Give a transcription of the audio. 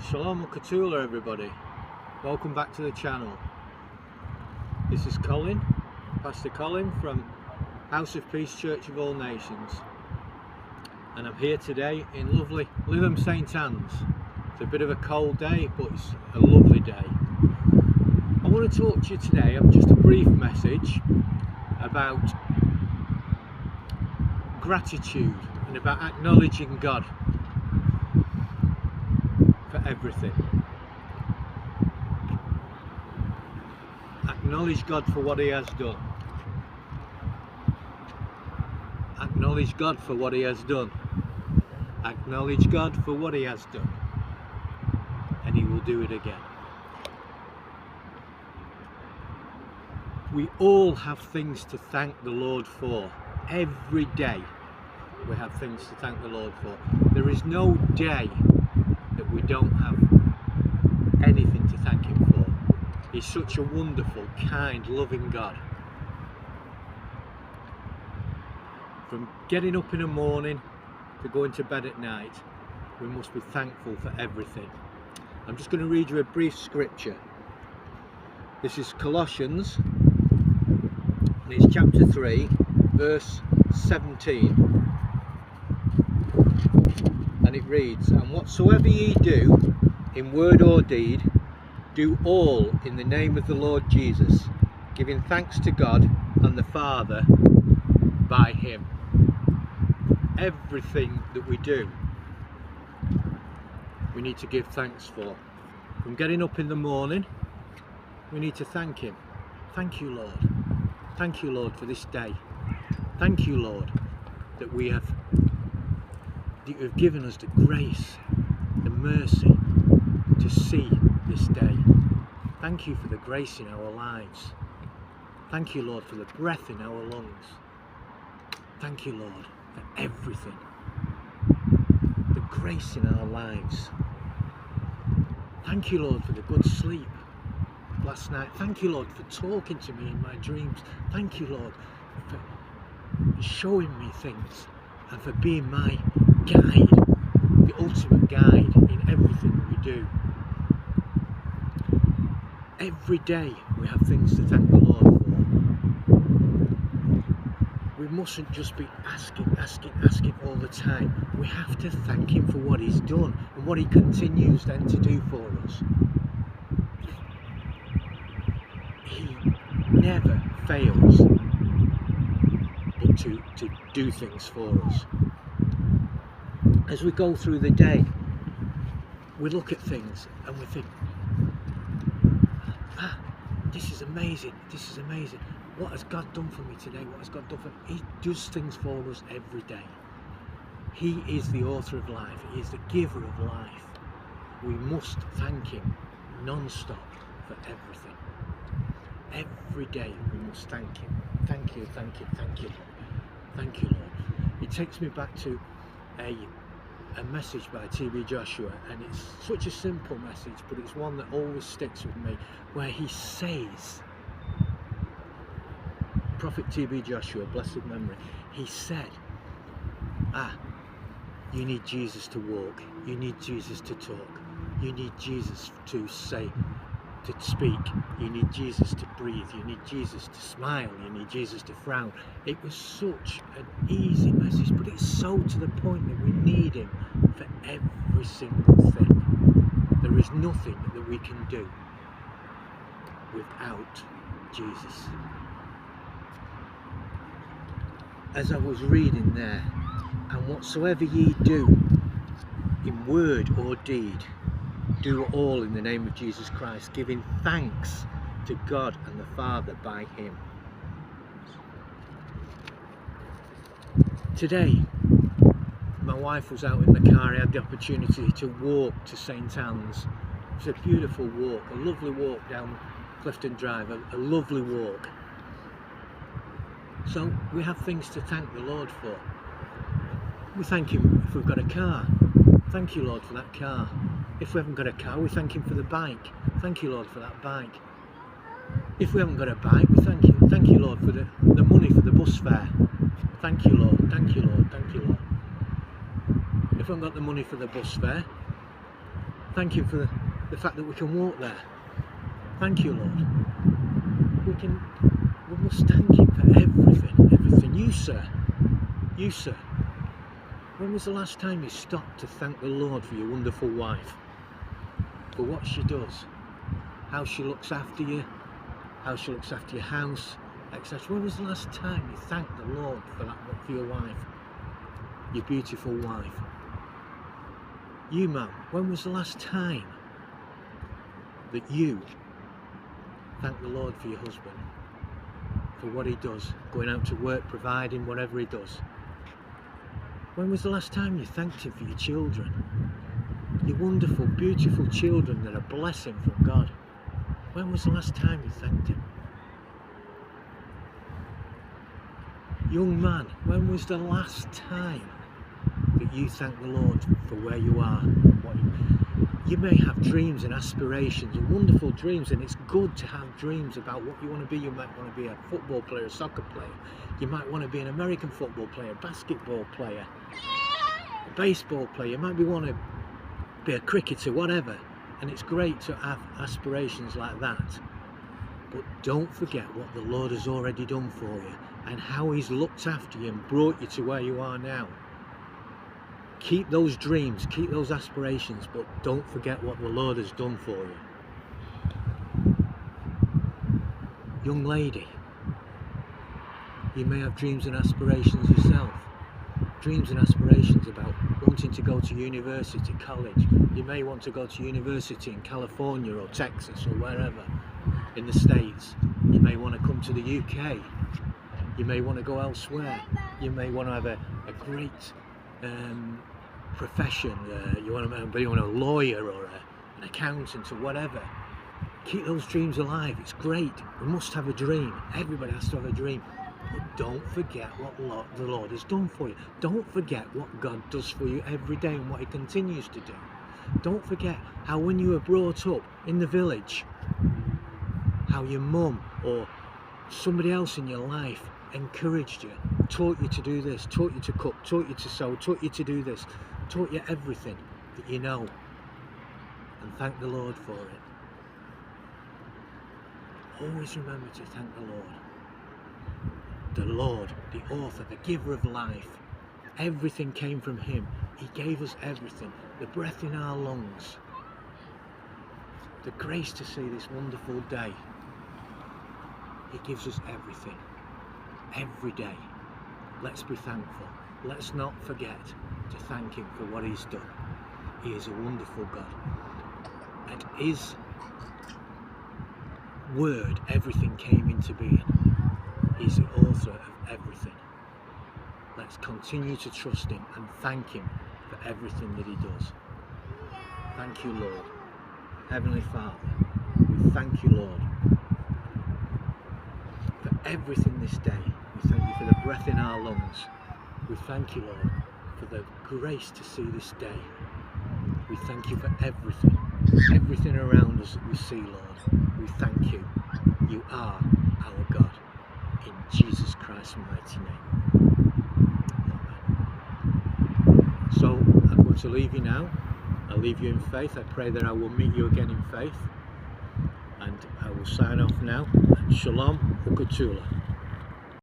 Shalom, Ukuthula, everybody. Welcome back to the channel. This is Colin, Pastor Colin from House of Peace Church of All Nations, and I'm here today in lovely Lytham St Anne's. It's a bit of a cold day, but it's a lovely day. I want to talk to you today, just a brief message about gratitude and about acknowledging God for everything. Acknowledge God for what He has done. Acknowledge God for what He has done. Acknowledge God for what He has done. And He will do it again. We all have things to thank the Lord for. Every day we have things to thank the Lord for. There is no day that we don't have anything to thank Him for. He's such a wonderful, kind, loving God. From getting up in the morning to going to bed at night, we must be thankful for everything. I'm just going to read you a brief scripture. This is Colossians, and it's chapter 3, verse 17. And it reads, "And whatsoever ye do, in word or deed, do all in the name of the Lord Jesus, giving thanks to God and the Father by Him." Everything that we do, we need to give thanks for. From getting up in the morning, we need to thank Him. Thank you, Lord. Thank you, Lord, for this day. Thank you, Lord, that you have given us the grace, the mercy to see this day. Thank you for the grace in our lives. Thank you, Lord, for the breath in our lungs. Thank you, Lord, for everything. The grace in our lives. Thank you, Lord, for the good sleep last night. Thank you, Lord, for talking to me in my dreams. Thank you, Lord, for showing me things and for being my guide, the ultimate guide in everything that we do. Every day we have things to thank the Lord for. We mustn't just be asking all the time. We have to thank Him for what He's done and what He continues then to do for us. He never fails but to do things for us. As we go through the day, we look at things and we think, this is amazing, this is amazing. What has God done for me today? What has God done for me? He does things for us every day. He is the author of life. He is the giver of life. We must thank Him non-stop for everything. Every day we must thank Him. Thank you, thank you, thank you, Lord. Thank you, Lord. It takes me back to a message by TB Joshua, and it's such a simple message, but it's one that always sticks with me, where he says, Prophet TB Joshua, blessed memory, he said, you need Jesus to walk, you need Jesus to talk, you need Jesus to say, to speak, you need Jesus to breathe, you need Jesus to smile, you need Jesus to frown. It was such an easy message, but it's so to the point that we need Him for every single thing. There is nothing that we can do without Jesus. As I was reading there, and whatsoever ye do in word or deed, do all in the name of Jesus Christ, giving thanks to God and the Father by Him. Today, my wife was out in the car. I had the opportunity to walk to St Anne's. It was a beautiful walk, a lovely walk down Clifton Drive, a lovely walk. So we have things to thank the Lord for. We thank Him if we've got a car. Thank you, Lord, for that car. If we haven't got a car, we thank Him for the bike. Thank you, Lord, for that bike. If we haven't got a bike, we thank you. Thank you, Lord, for the money for the bus fare. Thank you, Lord. Thank you, Lord. Thank you, Lord. If we haven't got the money for the bus fare, Thank you for the fact that we can walk there. Thank you, Lord. We must thank Him for everything. You, sir. When was the last time you stopped to thank the Lord for your wonderful wife? For what she does, how she looks after you, how she looks after your house, etc. When was the last time you thanked the Lord for your wife, your beautiful wife? You, man, when was the last time that you thanked the Lord for your husband, for what he does, going out to work, providing whatever he does? When was the last time you thanked Him for your children? Your wonderful, beautiful children that are a blessing from God. When was the last time you thanked Him? Young man, when was the last time that you thanked the Lord for where you are? You may have dreams and aspirations, and wonderful dreams, and it's good to have dreams about what you want to be. You might want to be a football player, a soccer player. You might want to be an American football player, a basketball player, a baseball player. You might want to be a cricketer, whatever. And it's great to have aspirations like that. But don't forget what the Lord has already done for you and how He's looked after you and brought you to where you are now. Keep those dreams, keep those aspirations, but don't forget what the Lord has done for you. Young lady, you may have dreams and aspirations yourself. Dreams and aspirations about wanting to go to university, college. You may want to go to university in California or Texas or wherever in the States. You may want to come to the UK. You may want to go elsewhere. You may want to have a great profession. You want to be a lawyer or an accountant or whatever. Keep those dreams alive. It's great. We must have a dream. Everybody has to have a dream. But don't forget what the Lord has done for you. Don't forget what God does for you every day and what He continues to do. Don't forget how when you were brought up in the village, how your mum or somebody else in your life encouraged you, taught you to do this, taught you to cook, taught you to sew, taught you to do this, taught you everything that you know. And thank the Lord for it. Always remember to thank the Lord. The Lord, the author, the giver of life. Everything came from Him. He gave us everything. The breath in our lungs. The grace to see this wonderful day. He gives us everything. Every day. Let's be thankful. Let's not forget to thank Him for what He's done. He is a wonderful God. And His word, everything came into being. He's the author of everything. Let's continue to trust Him and thank Him for everything that He does. Thank you, Lord. Heavenly Father, we thank you, Lord, for everything this day. We thank you for the breath in our lungs. We thank you, Lord, for the grace to see this day. We thank you for everything around us that we see, Lord. We thank you. You are our God. In Jesus Christ's mighty name. Amen. So I'm going to leave you now. I'll leave you in faith. I pray that I will meet you again in faith. And I will sign off now. And Shalom, Ukuthula.